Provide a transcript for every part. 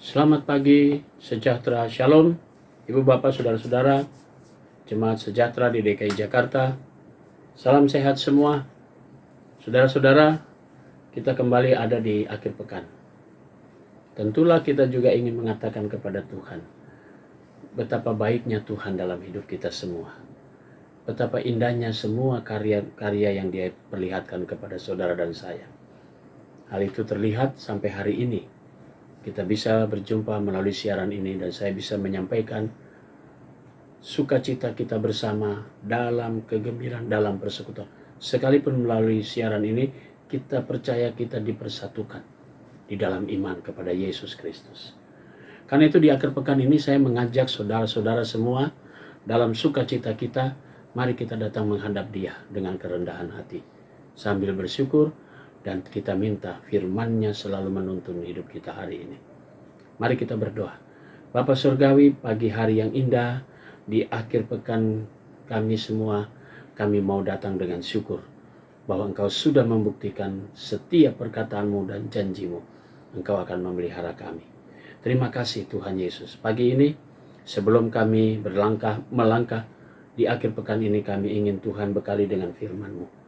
Selamat pagi, sejahtera, shalom, Ibu Bapak, Saudara-saudara, Jemaat Sejahtera di DKI Jakarta. Salam sehat semua. Saudara-saudara, kita kembali ada di akhir pekan. Tentulah kita juga ingin mengatakan kepada Tuhan, betapa baiknya Tuhan dalam hidup kita semua. Betapa indahnya semua karya-karya yang Dia perlihatkan kepada saudara dan saya. Hal itu terlihat sampai hari ini. Kita bisa berjumpa melalui siaran ini dan saya bisa menyampaikan sukacita kita bersama dalam kegembiraan, dalam persekutuan. Sekalipun melalui siaran ini, kita percaya kita dipersatukan di dalam iman kepada Yesus Kristus. Karena itu di akhir pekan ini saya mengajak saudara-saudara semua dalam sukacita kita, mari kita datang menghadap Dia dengan kerendahan hati. Sambil bersyukur dan kita minta firman-Nya selalu menuntun hidup kita hari ini. Mari kita berdoa. Bapa Surgawi, pagi hari yang indah, di akhir pekan kami semua, kami mau datang dengan syukur bahwa Engkau sudah membuktikan setiap perkataan-Mu dan janji-Mu. Engkau akan memelihara kami. Terima kasih Tuhan Yesus. Pagi ini, sebelum kami melangkah di akhir pekan ini, kami ingin Tuhan bekali dengan firman-Mu.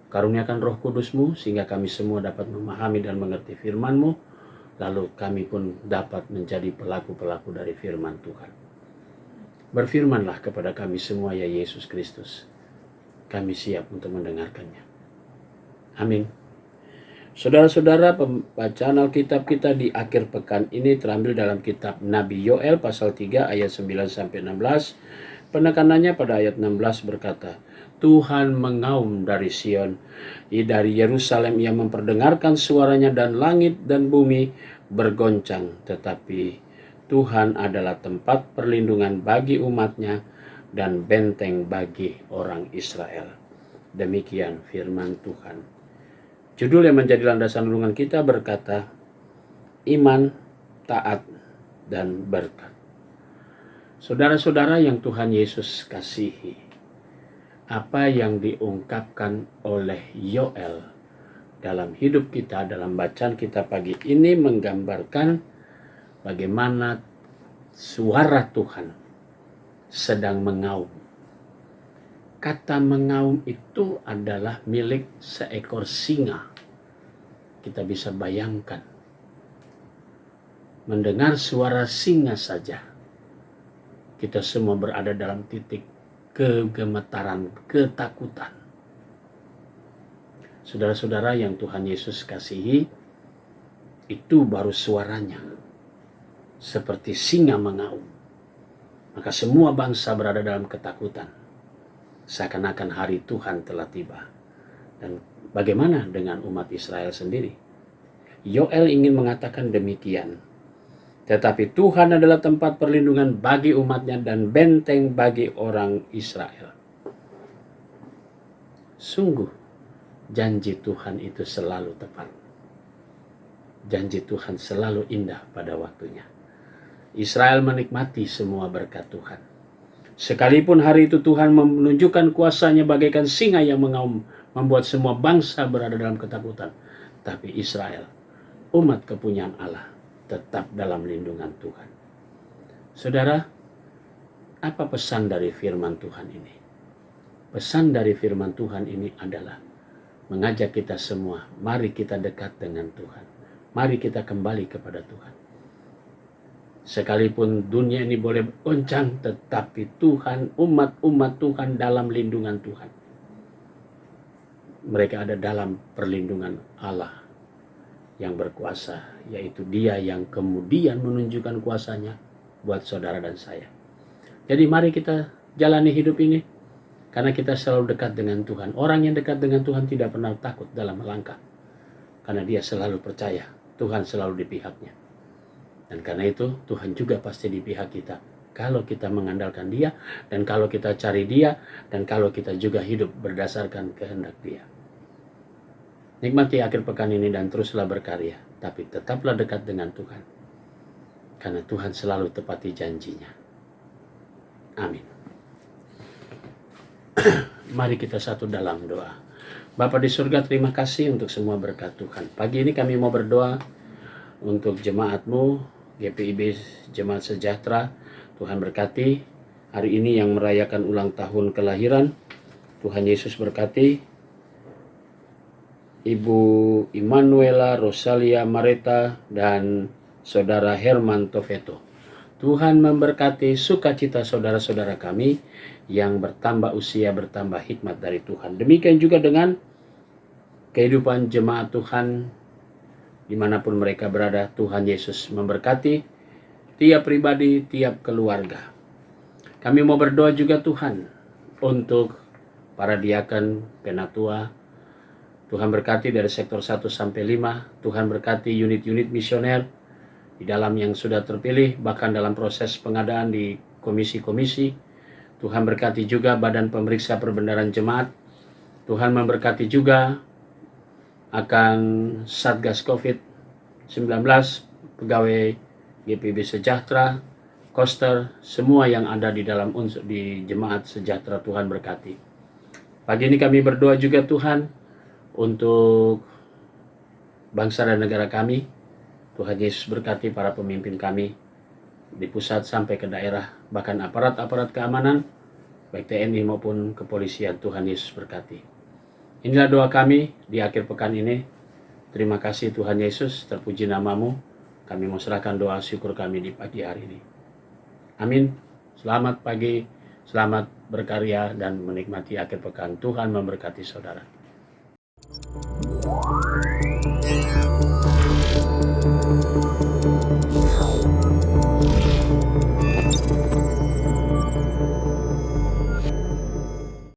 Karuniakan Roh Kudus-Mu sehingga kami semua dapat memahami dan mengerti firman-Mu, lalu kami pun dapat menjadi pelaku-pelaku dari firman Tuhan. Berfirmanlah kepada kami semua ya Yesus Kristus. Kami siap untuk mendengarkannya. Amin. Saudara-saudara, pembacaan Alkitab kita di akhir pekan ini terambil dalam kitab Nabi Yoel pasal 3 ayat 9-16. Penekanannya pada ayat 16 berkata, Tuhan mengaum dari Sion, dari Yerusalem ia memperdengarkan suaranya dan langit dan bumi bergoncang. Tetapi Tuhan adalah tempat perlindungan bagi umatnya dan benteng bagi orang Israel. Demikian firman Tuhan. Judul yang menjadi landasan renungan kita berkata, Iman, Taat, dan Berkat. Saudara-saudara yang Tuhan Yesus kasihi, apa yang diungkapkan oleh Yoel dalam hidup kita, dalam bacaan kita pagi ini menggambarkan bagaimana suara Tuhan sedang mengaum. Kata mengaum itu adalah milik seekor singa. Kita bisa bayangkan, mendengar suara singa saja, kita semua berada dalam titik kegemetaran, ketakutan. Saudara-saudara yang Tuhan Yesus kasihi, itu baru suaranya seperti singa mengaum. Maka semua bangsa berada dalam ketakutan, seakan-akan hari Tuhan telah tiba. Dan bagaimana dengan umat Israel sendiri? Yoel ingin mengatakan demikian. Tetapi Tuhan adalah tempat perlindungan bagi umatnya dan benteng bagi orang Israel. Sungguh, janji Tuhan itu selalu tepat. Janji Tuhan selalu indah pada waktunya. Israel menikmati semua berkat Tuhan. Sekalipun hari itu Tuhan menunjukkan kuasanya bagaikan singa yang mengaum, membuat semua bangsa berada dalam ketakutan. Tapi Israel, umat kepunyaan Allah, tetap dalam lindungan Tuhan. Saudara, apa pesan dari firman Tuhan ini? Pesan dari firman Tuhan ini adalah mengajak kita semua, mari kita dekat dengan Tuhan. Mari kita kembali kepada Tuhan. Sekalipun dunia ini boleh goncang, tetapi Tuhan, umat-umat Tuhan dalam lindungan Tuhan. Mereka ada dalam perlindungan Allah yang berkuasa, yaitu Dia yang kemudian menunjukkan kuasanya buat saudara dan saya. Jadi mari kita jalani hidup ini karena kita selalu dekat dengan Tuhan. Orang yang dekat dengan Tuhan tidak pernah takut dalam melangkah, karena dia selalu percaya Tuhan selalu di pihaknya. Dan karena itu Tuhan juga pasti di pihak kita kalau kita mengandalkan Dia, dan kalau kita cari Dia, dan kalau kita juga hidup berdasarkan kehendak Dia. Nikmati akhir pekan ini dan teruslah berkarya, tapi tetaplah dekat dengan Tuhan, karena Tuhan selalu tepati janjinya. Amin. Mari kita satu dalam doa. Bapa di surga, terima kasih untuk semua berkat Tuhan. Pagi ini kami mau berdoa untuk jemaat-Mu, GPIB Jemaat Sejahtera. Tuhan berkati hari ini yang merayakan ulang tahun kelahiran. Tuhan Yesus berkati Ibu Immanuela Rosalia Mareta dan Saudara Herman Toveto. Tuhan memberkati sukacita saudara-saudara kami yang bertambah usia, bertambah hikmat dari Tuhan. Demikian juga dengan kehidupan jemaat Tuhan dimanapun mereka berada. Tuhan Yesus memberkati tiap pribadi, tiap keluarga. Kami mau berdoa juga Tuhan untuk para diaken, penatua. Tuhan berkati dari sektor 1 sampai 5. Tuhan berkati unit-unit misioner di dalam yang sudah terpilih, bahkan dalam proses pengadaan di komisi-komisi. Tuhan berkati juga badan pemeriksa perbendaharaan jemaat. Tuhan memberkati juga akan Satgas COVID-19, pegawai GPIB Sejahtera, Koster, semua yang ada di dalam unsur di Jemaat Sejahtera. Tuhan berkati. Pagi ini kami berdoa juga Tuhan untuk bangsa dan negara kami. Tuhan Yesus berkati para pemimpin kami di pusat sampai ke daerah, bahkan aparat-aparat keamanan, baik TNI maupun kepolisian. Tuhan Yesus berkati. Inilah doa kami di akhir pekan ini. Terima kasih Tuhan Yesus, terpuji namamu. Kami mau serahkan doa syukur kami di pagi hari ini. Amin. Selamat pagi, selamat berkarya dan menikmati akhir pekan. Tuhan memberkati saudara.